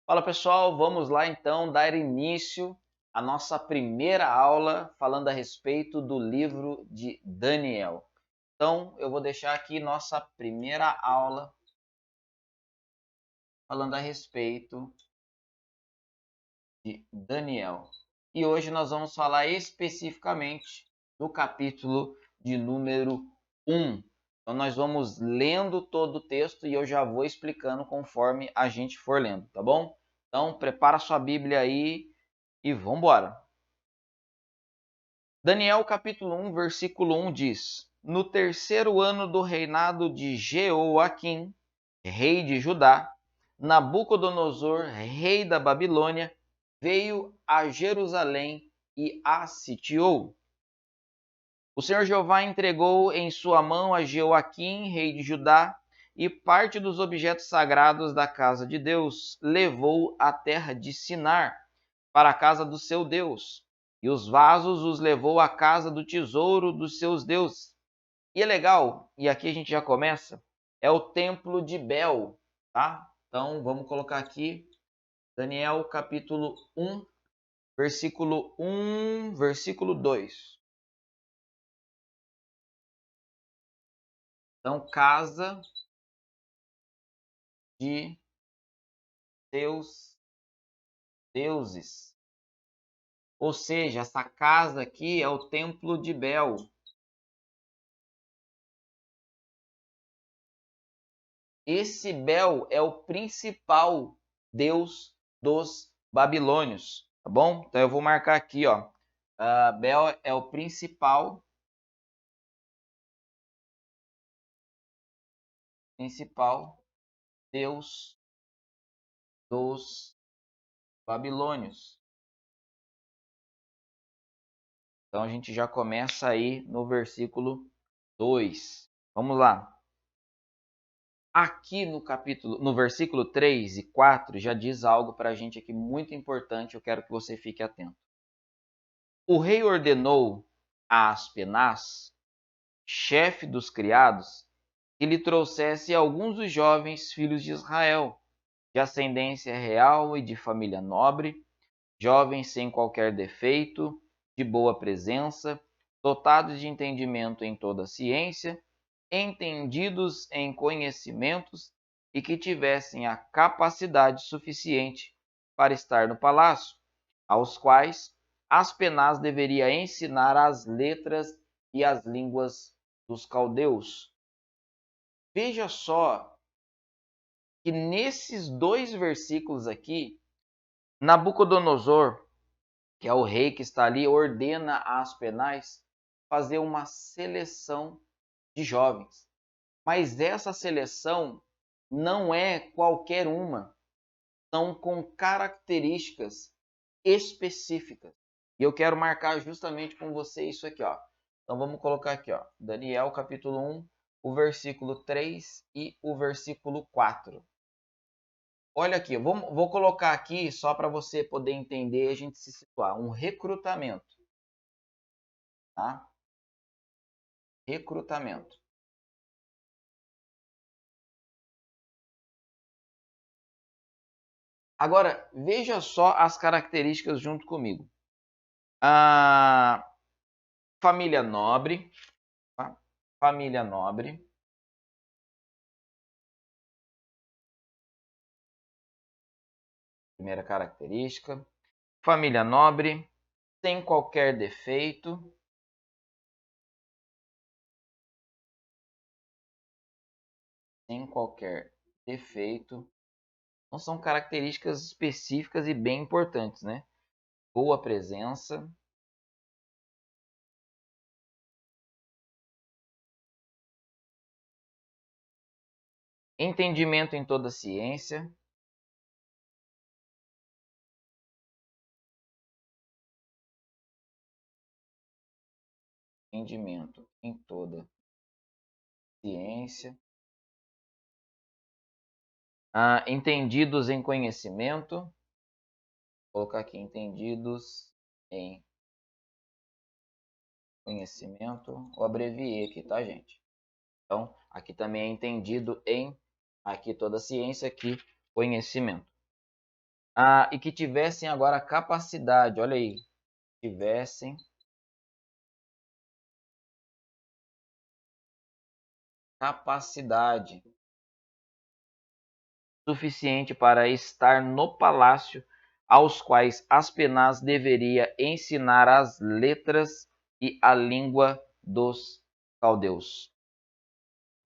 Fala pessoal, vamos lá então dar início à nossa primeira aula falando a respeito do livro de Daniel. Então, eu vou deixar aqui nossa primeira aula falando a respeito de Daniel. E hoje nós vamos falar especificamente do capítulo de número 1. Então, nós vamos lendo todo o texto e eu já vou explicando conforme a gente for lendo, tá bom? Então, prepara sua Bíblia aí e vamos embora. Daniel capítulo 1, versículo 1 diz: No terceiro ano do reinado de Jeoaquim, rei de Judá, Nabucodonosor, rei da Babilônia, veio a Jerusalém e a sitiou. O Senhor Jeová entregou em sua mão a Jeoaquim, rei de Judá, e parte dos objetos sagrados da casa de Deus levou à terra de Sinar, para a casa do seu Deus, e os vasos os levou à casa do tesouro dos seus deuses. E é legal, e aqui a gente já começa, é o templo de Bel, tá? Então vamos colocar aqui Daniel capítulo 1, versículo 2. Então, casa de seus deuses. Ou seja, essa casa aqui é o templo de Bel. Esse Bel é o principal deus dos babilônios, tá bom? Então eu vou marcar aqui, ó. Bel é o principal deus dos babilônios. Então a gente já começa aí no versículo 2. Vamos lá. Aqui no versículo 3 e 4 já diz algo para a gente aqui muito importante, eu quero que você fique atento. O rei ordenou a Aspenaz, chefe dos criados, que lhe trouxesse alguns dos jovens filhos de Israel, de ascendência real e de família nobre, jovens sem qualquer defeito, de boa presença, dotados de entendimento em toda a ciência, entendidos em conhecimentos e que tivessem a capacidade suficiente para estar no palácio, aos quais Aspenaz deveria ensinar as letras e as línguas dos caldeus. Veja só que nesses dois versículos aqui, Nabucodonosor, que é o rei que está ali, ordena a Aspenaz fazer uma seleção de jovens. Mas essa seleção não é qualquer uma, são com características específicas. E eu quero marcar justamente com você isso aqui, ó. Então vamos colocar aqui, ó, Daniel capítulo 1, o versículo 3 e o versículo 4. Olha aqui, vou colocar aqui só para você poder entender e a gente se situar. Um recrutamento, tá? Recrutamento. Agora, veja só as características junto comigo. A família nobre, tá? Família nobre. Primeira característica. Família nobre, sem qualquer defeito. Sem qualquer defeito. Então, são características específicas e bem importantes, né? Boa presença. Entendimento em toda a ciência. Entendimento em toda ciência. Entendidos em conhecimento. Vou colocar aqui, entendidos em conhecimento. Eu abreviei aqui, tá, gente? Então, aqui também é entendido em, aqui toda a ciência, aqui conhecimento. e que tivessem agora capacidade, olha aí, tivessem capacidade suficiente para estar no palácio, aos quais Aspenaz deveria ensinar as letras e a língua dos caldeus.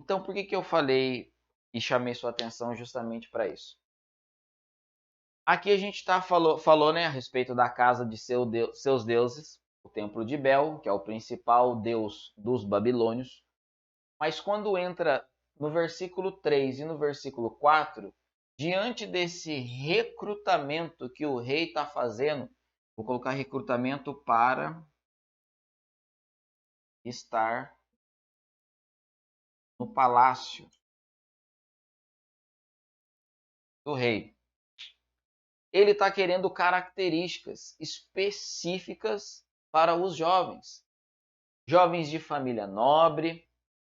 Então, por que eu falei e chamei sua atenção justamente para isso? Aqui a gente falou né, a respeito da casa de seus deuses, o templo de Bel, que é o principal deus dos babilônios. Mas quando entra no versículo 3 e no versículo 4, diante desse recrutamento que o rei está fazendo, vou colocar recrutamento para estar no palácio do rei. Ele está querendo características específicas para os jovens. Jovens de família nobre,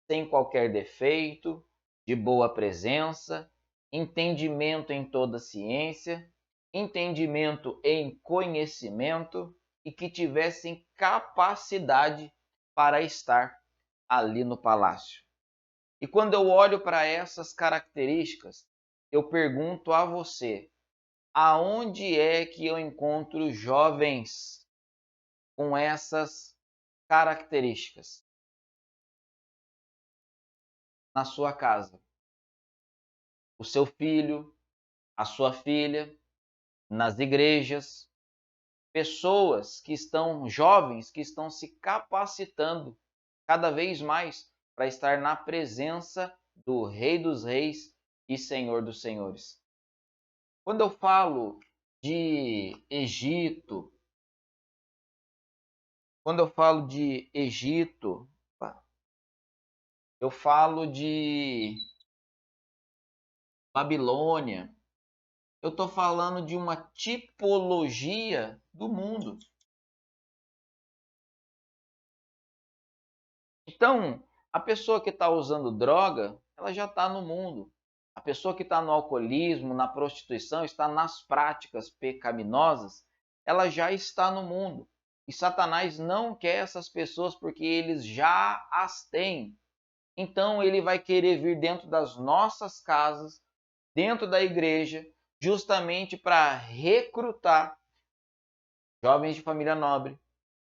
sem qualquer defeito, de boa presença, entendimento em toda ciência, entendimento em conhecimento e que tivessem capacidade para estar ali no palácio. E quando eu olho para essas características, eu pergunto a você: aonde é que eu encontro jovens com essas características? Na sua casa. O seu filho, a sua filha, nas igrejas, pessoas que estão jovens, que estão se capacitando cada vez mais para estar na presença do Rei dos Reis e Senhor dos Senhores. Quando eu falo de Egito, eu falo de Babilônia, eu estou falando de uma tipologia do mundo. Então, a pessoa que está usando droga, ela já está no mundo. A pessoa que está no alcoolismo, na prostituição, está nas práticas pecaminosas, ela já está no mundo. E Satanás não quer essas pessoas porque eles já as têm. Então ele vai querer vir dentro das nossas casas, dentro da igreja, justamente para recrutar jovens de família nobre,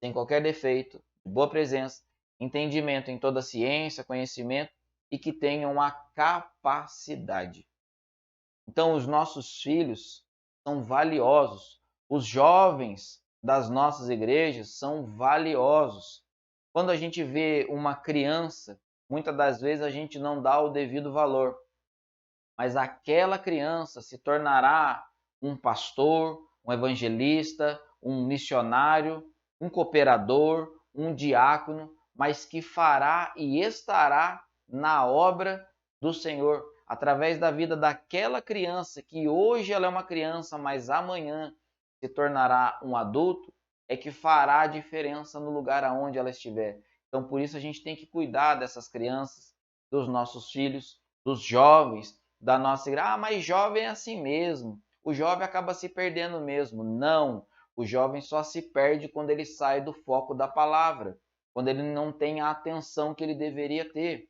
sem qualquer defeito, de boa presença, entendimento em toda a ciência, conhecimento e que tenham a capacidade. Então, os nossos filhos são valiosos, os jovens das nossas igrejas são valiosos. Quando a gente vê uma criança, muitas das vezes a gente não dá o devido valor, mas aquela criança se tornará um pastor, um evangelista, um missionário, um cooperador, um diácono, mas que fará e estará na obra do Senhor, através da vida daquela criança, que hoje ela é uma criança, mas amanhã se tornará um adulto, é que fará a diferença no lugar aonde ela estiver. Então, por isso a gente tem que cuidar dessas crianças, dos nossos filhos, dos jovens, da nossa igreja. Mas jovem é assim mesmo. O jovem acaba se perdendo mesmo. Não. O jovem só se perde quando ele sai do foco da palavra, quando ele não tem a atenção que ele deveria ter.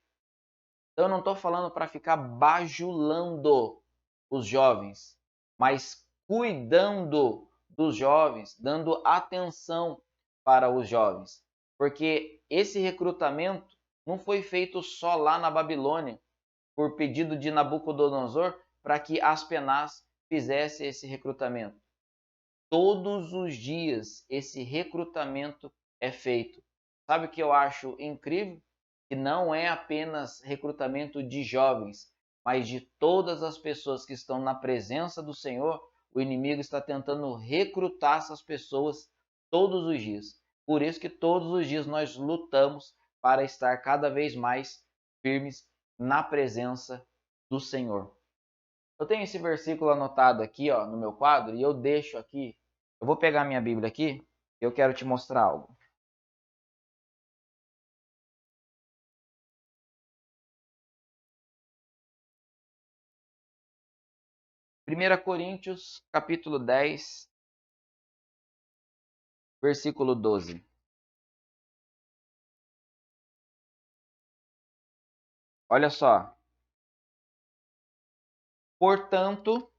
Então, eu não estou falando para ficar bajulando os jovens, mas cuidando dos jovens, dando atenção para os jovens. Porque esse recrutamento não foi feito só lá na Babilônia, por pedido de Nabucodonosor, para que Aspenaz fizesse esse recrutamento. Todos os dias esse recrutamento é feito. Sabe o que eu acho incrível? Que não é apenas recrutamento de jovens, mas de todas as pessoas que estão na presença do Senhor. O inimigo está tentando recrutar essas pessoas todos os dias. Por isso que todos os dias nós lutamos para estar cada vez mais firmes na presença do Senhor. Eu tenho esse versículo anotado aqui, ó, no meu quadro, e eu deixo aqui. Eu vou pegar minha Bíblia aqui e eu quero te mostrar algo. 1 Coríntios, capítulo 10, versículo 12. Olha só. Portanto,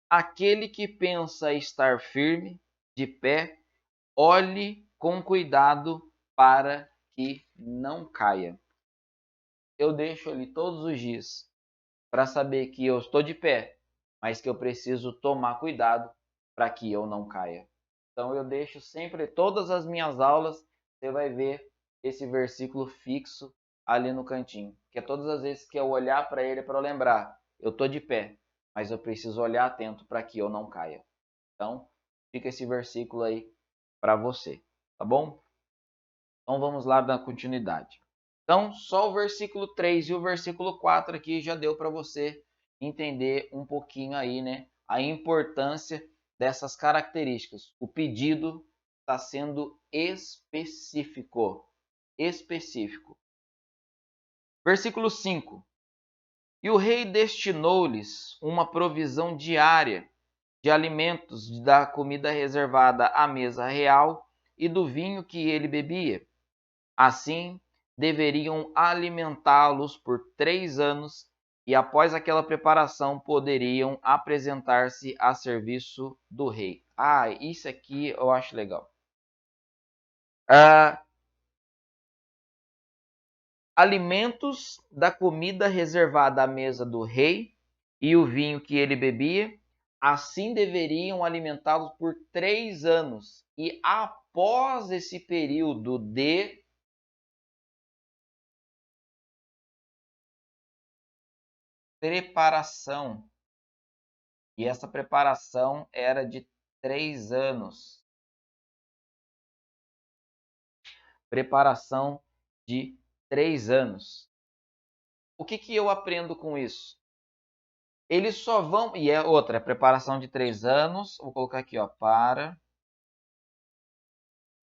aquele que pensa estar firme, de pé, olhe com cuidado para que não caia. Eu deixo ali todos os dias para saber que eu estou de pé, mas que eu preciso tomar cuidado para que eu não caia. Então eu deixo sempre, todas as minhas aulas, você vai ver esse versículo fixo ali no cantinho. Que é todas as vezes que eu olhar para ele para eu lembrar, eu estou de pé, mas eu preciso olhar atento para que eu não caia. Então, fica esse versículo aí para você, tá bom? Então vamos lá na continuidade. Então, só o versículo 3 e o versículo 4 aqui já deu para você entender um pouquinho aí, né? A importância dessas características. O pedido está sendo específico. Específico. Versículo 5. E o rei destinou-lhes uma provisão diária de alimentos da comida reservada à mesa real e do vinho que ele bebia. Assim, deveriam alimentá-los por 3 anos e, após aquela preparação, poderiam apresentar-se a serviço do rei. Isso aqui eu acho legal. Alimentos da comida reservada à mesa do rei e o vinho que ele bebia, assim deveriam alimentá-los por 3 anos. E após esse período de preparação, e essa preparação era de 3 anos. Preparação de 3 anos. O que eu aprendo com isso? Eles só vão... E é outra, preparação de 3 anos. Vou colocar aqui, ó, para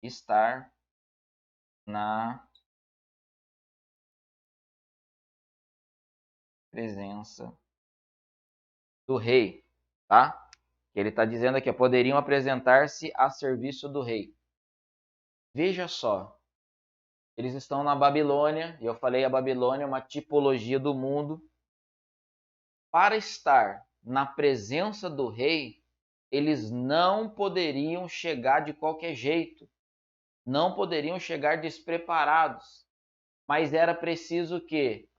estar na presença do rei, tá? Ele está dizendo aqui, ó, poderiam apresentar-se a serviço do rei. Veja só, eles estão na Babilônia, e eu falei a Babilônia é uma tipologia do mundo. Para estar na presença do rei, eles não poderiam chegar de qualquer jeito, não poderiam chegar despreparados, mas era preciso que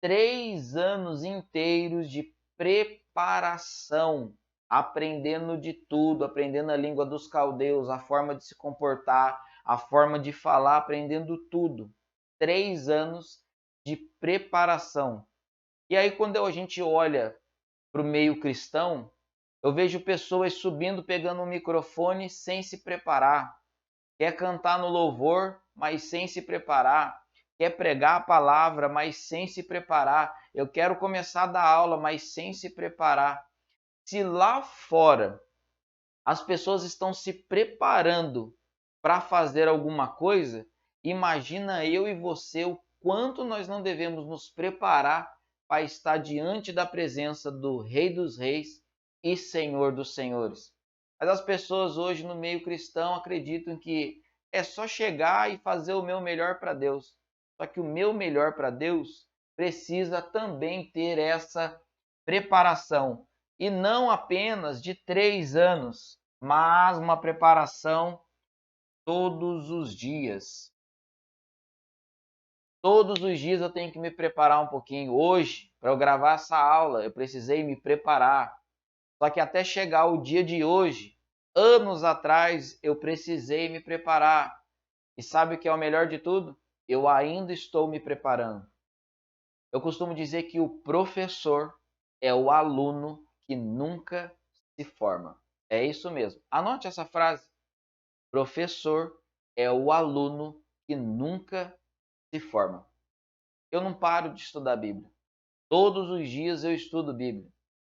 3 anos inteiros de preparação, aprendendo de tudo, aprendendo a língua dos caldeus, a forma de se comportar, a forma de falar, aprendendo tudo. 3 anos de preparação. E aí, quando a gente olha para o meio cristão, eu vejo pessoas subindo, pegando um microfone sem se preparar. Quer cantar no louvor, mas sem se preparar. Quer pregar a palavra, mas sem se preparar. Eu quero começar a dar aula, mas sem se preparar. Se lá fora as pessoas estão se preparando para fazer alguma coisa, imagina eu e você o quanto nós não devemos nos preparar para estar diante da presença do Rei dos Reis e Senhor dos Senhores. Mas as pessoas hoje no meio cristão acreditam que é só chegar e fazer o meu melhor para Deus. Só que o meu melhor para Deus precisa também ter essa preparação. E não apenas de 3 anos, mas uma preparação todos os dias. Todos os dias eu tenho que me preparar um pouquinho. Hoje, para eu gravar essa aula, eu precisei me preparar. Só que até chegar o dia de hoje, anos atrás, eu precisei me preparar. E sabe o que é o melhor de tudo? Eu ainda estou me preparando. Eu costumo dizer que o professor é o aluno que nunca se forma. É isso mesmo. Anote essa frase. Professor é o aluno que nunca se forma. Eu não paro de estudar a Bíblia. Todos os dias eu estudo Bíblia.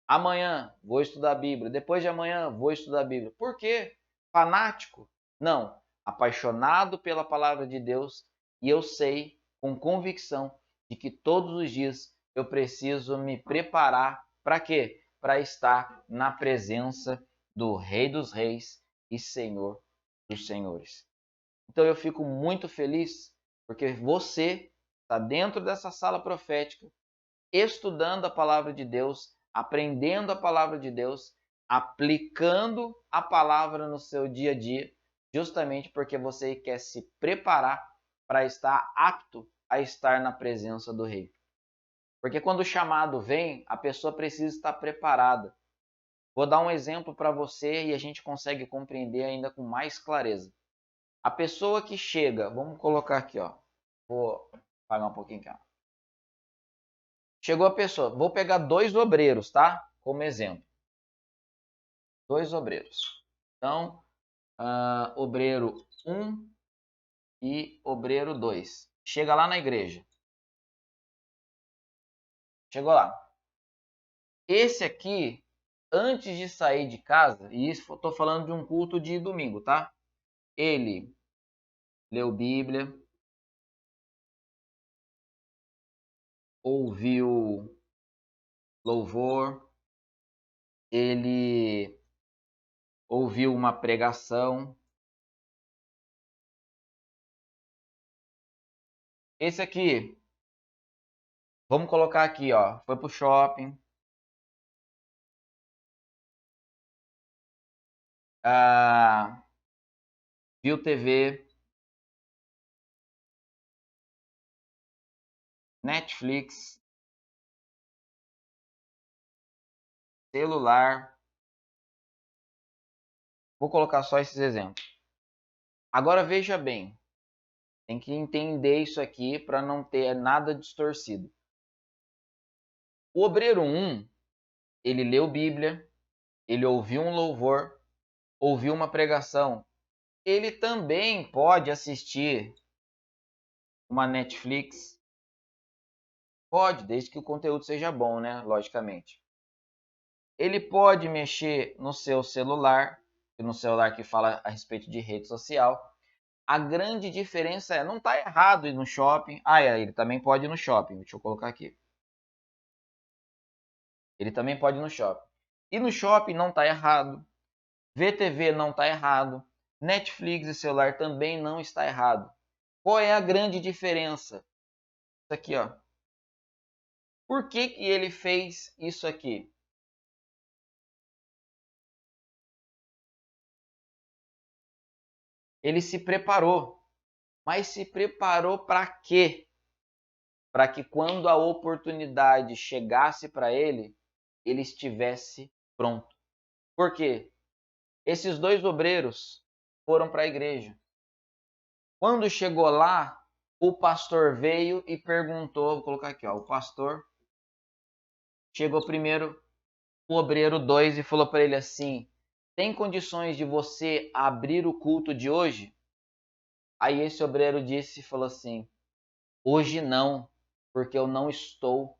Amanhã vou estudar Bíblia. Depois de amanhã vou estudar Bíblia. Por quê? Fanático? Não. Apaixonado pela palavra de Deus. E eu sei com convicção de que todos os dias eu preciso me preparar. Para quê? para estar na presença do Rei dos Reis e Senhor dos Senhores. Então eu fico muito feliz porque você está dentro dessa sala profética, estudando a palavra de Deus, aprendendo a palavra de Deus, aplicando a palavra no seu dia a dia, justamente porque você quer se preparar para estar apto a estar na presença do Rei. Porque quando o chamado vem, a pessoa precisa estar preparada. Vou dar um exemplo para você e a gente consegue compreender ainda com mais clareza. A pessoa que chega, vamos colocar aqui, ó. Vou apagar um pouquinho aqui, ó. Chegou a pessoa, vou pegar 2 obreiros, tá? Como exemplo. 2 obreiros. Então, obreiro 1 e obreiro 2. Chega lá na igreja. Chegou lá. Esse aqui, antes de sair de casa, e isso estou falando de um culto de domingo, tá? Ele leu Bíblia, ouviu louvor, ele ouviu uma pregação. Esse aqui, vamos colocar aqui, ó, foi pro shopping, viu TV, Netflix, celular. Vou colocar só esses exemplos. Agora veja bem, tem que entender isso aqui para não ter nada distorcido. O obreiro 1, ele leu Bíblia, ele ouviu um louvor, ouviu uma pregação. Ele também pode assistir uma Netflix. Pode, desde que o conteúdo seja bom, né? Logicamente. Ele pode mexer no seu celular, no celular que fala a respeito de rede social. A grande diferença é, não está errado ir no shopping. Ele também pode ir no shopping. Deixa eu colocar aqui. Ele também pode ir no shopping. E no shopping não está errado. Ver TV não está errado. Netflix e celular também não está errado. Qual é a grande diferença? Isso aqui, ó. Por que que ele fez isso aqui? Ele se preparou. Mas se preparou para quê? Para que quando a oportunidade chegasse para ele, ele estivesse pronto. Por quê? Esses 2 obreiros foram para a igreja. Quando chegou lá, o pastor veio e perguntou, vou colocar aqui, ó, o pastor chegou primeiro, o obreiro 2 e falou para ele assim: tem condições de você abrir o culto de hoje? Aí esse obreiro disse e falou assim: hoje não, porque eu não estou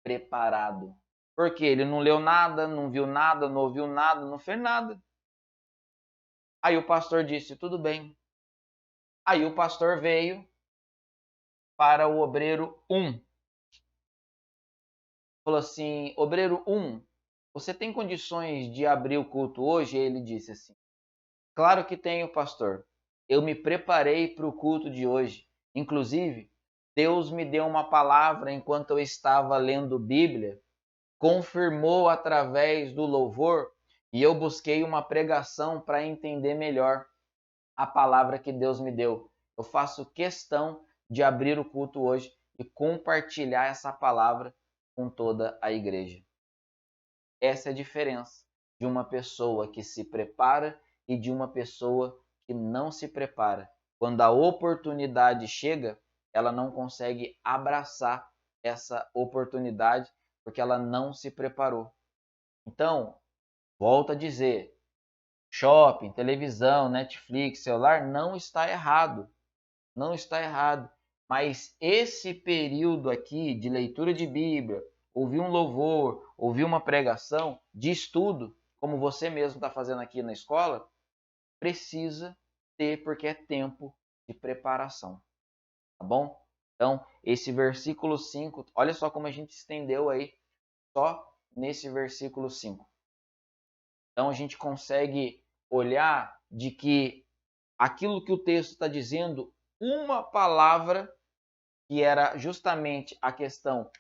preparado. Porque ele não leu nada, não viu nada, não ouviu nada, não fez nada. Aí o pastor disse: tudo bem. Aí o pastor veio para o obreiro 1. Falou assim: obreiro 1, você tem condições de abrir o culto hoje? E ele disse assim: claro que tenho, pastor. Eu me preparei para o culto de hoje. Inclusive, Deus me deu uma palavra enquanto eu estava lendo Bíblia, confirmou através do louvor e eu busquei uma pregação para entender melhor a palavra que Deus me deu. Eu faço questão de abrir o culto hoje e compartilhar essa palavra com toda a igreja. Essa é a diferença de uma pessoa que se prepara e de uma pessoa que não se prepara. Quando a oportunidade chega, ela não consegue abraçar essa oportunidade porque ela não se preparou. Então, volto a dizer, shopping, televisão, Netflix, celular não está errado. Não está errado. Mas esse período aqui de leitura de Bíblia, ouvir um louvor, ouvir uma pregação, de estudo, como você mesmo está fazendo aqui na escola, precisa ter, porque é tempo de preparação. Tá bom? Então, esse versículo 5, olha só como a gente estendeu aí, só nesse versículo 5. Então a gente consegue olhar de que aquilo que o texto está dizendo, uma palavra, que era justamente a questão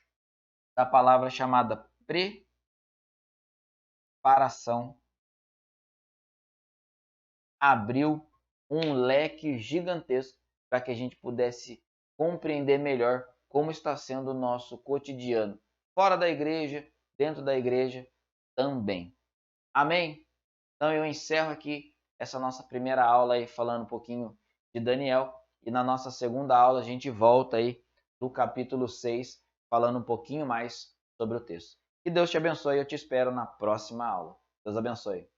da palavra chamada preparação, abriu um leque gigantesco para que a gente pudesse compreender melhor como está sendo o nosso cotidiano, fora da igreja, dentro da igreja também. Amém? Então eu encerro aqui essa nossa primeira aula aí falando um pouquinho de Daniel, e na nossa segunda aula a gente volta aí do capítulo 6 falando um pouquinho mais sobre o texto. Que Deus te abençoe, eu te espero na próxima aula. Deus abençoe.